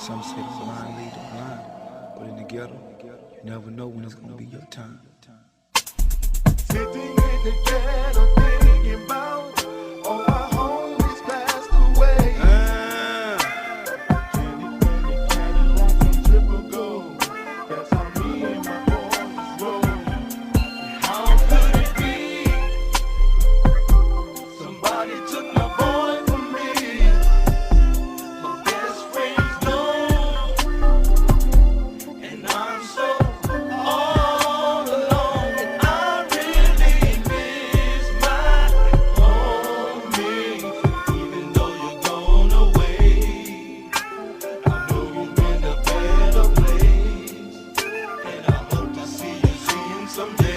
Some say the blind lead the blind, but in the ghetto, you never know when it's gonna be your time. Sitting in the ghetto thinking about all my homies passed away. Jenny, Cadillac and triple gold. That's how me and my boys roll. How could it be? Somebody took my boy from me. My best friend's gone, and I'm so all alone. And I really miss my homie. Even though you're gone away, I know you're in a better place, and I hope to see you someday.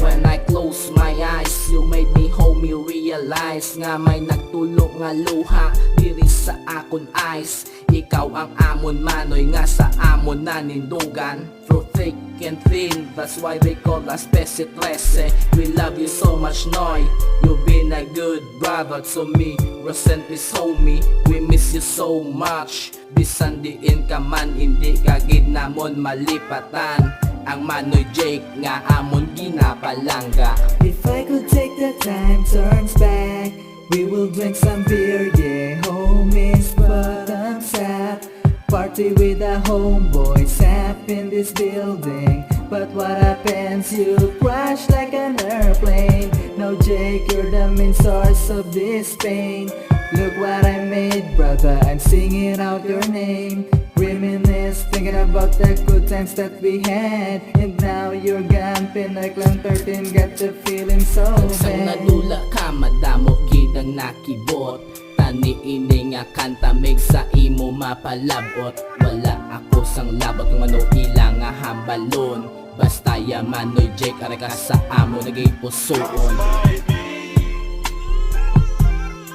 When I close my eyes, you made me homie realize nga may nagtulog nga luha diri sa akon eyes. Ikaw ang amon manoy nga sa amon nanindugan. Through thick and thin, that's why they call us Pese Trece. We love you so much, Noy. You've been a good brother to me. Rest in peace, homie. We miss you so much. Bisan diin ka man, hindi ka gid namon malipatan. Ang Manoy Jake nga amon ginapalangga. If I could take the time turns back, we will drink some beer, yeah, homies, bottoms up. Party with the homeboys up in this building. But what happens, you crash like an airplane. Now Jake, you're the main source of this pain. Look what I made, brother, I'm singing out your name. Reminisce, thinking about the good times that we had. And now you're gone, Pinoy Clan 13, got the feeling so Sang bad. nadula ka, madamo gidang nakibot. Tani ini nga kanta mig sa imo mapalabot. Wala ako sang labot kung ano ilang nga hambalon. Basta ya Manoy Jake, aray ka sa amo nagay pusoon.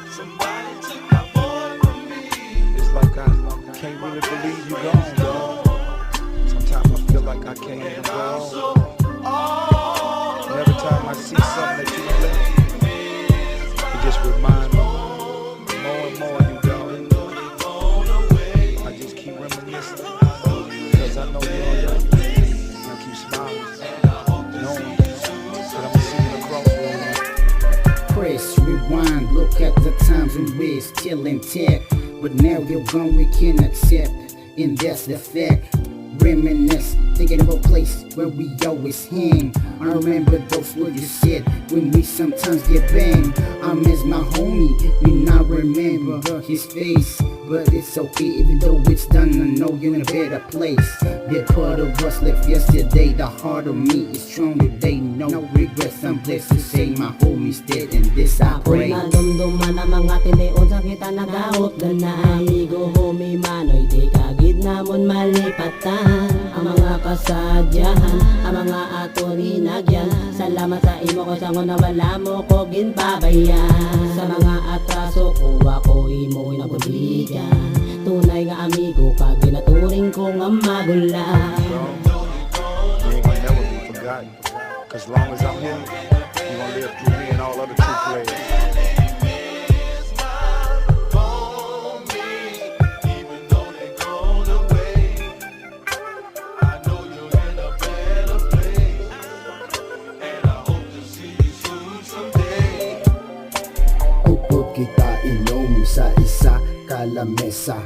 Somebody took my boy from me. It's like I can't really believe you gone, dog. Sometimes I feel like I can't even go on. And every time I see something that you left, it just reminds me more and more of you, dog. I just keep reminiscing, because I know you're on your way. And I keep smiling, knowing that I'm gonna see you across the road. Press rewind, look at the times when we're still intact. But now you're gone, we can accept, and that's the fact. Reminisce, thinking of a place where we always hang. I remember those words you said when we sometimes get banged. I miss my homie, we not remember his face. But it's okay, even though it's done, I know you're in a better place. That part of us left yesterday, the heart of me is strong today. No regrets, I'm blessed to say my homie's dead, and this I pray. Ako'y nadumduman ang mga tineon sa kita nagaot na na amigo homie Manoy, di kagid namon malipatan. Ang mga kasadyahan, ang mga ato rinagyan. Salamat sa imo ko sa na wala mo ko ginpabayan. Sa mga atraso ko ako imo'y nabuligan. Tunay nga amigo ka, ginaturing ko nga magulang. You ain't gonna never be forgotten. Cause as long as I'm here, you gonna live through me and all other true players. Even though they're gone away, I know you're in a better place, and I hope to see you soon someday. Upod kita inom sa isa kalamesa.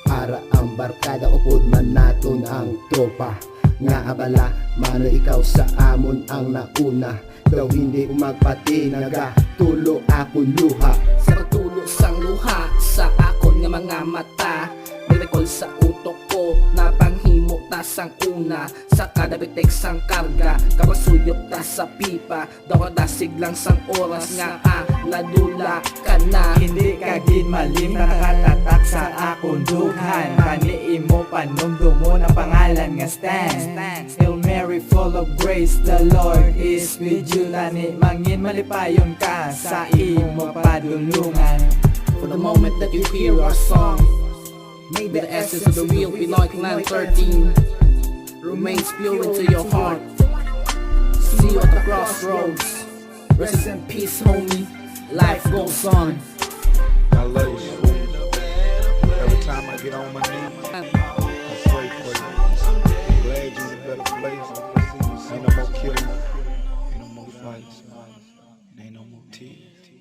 Para ang barkada upod man naton ang tropa. Nga abala, mano ikaw sa amon ang nauna. Daw hindi umagpati, nagatulo akong luha. Sa pagtulo sang luha sa akon nga mga mata. Nirekol sa utok ko na panghimo ta sang una. Sa kada bitek sang karga, kapag suyop ta sa pipa. Daw dasig lang sang oras nga nadula ka na. Hindi ka gid malim na nakatatak sa akong dughan. Paniin mo panumdumon ang pangalan nga Stan. Hail Mary full of grace, the Lord is with you. Tani mangin malipayon ka sa imo padulungan. For the moment that you hear our song, may the essence of the real Pinoy Clan 13 remains pure into your heart. See you at the crossroads. Rest in peace, homie. Life goes on. I love you. Every time I get on my knees. And ain't no more tears.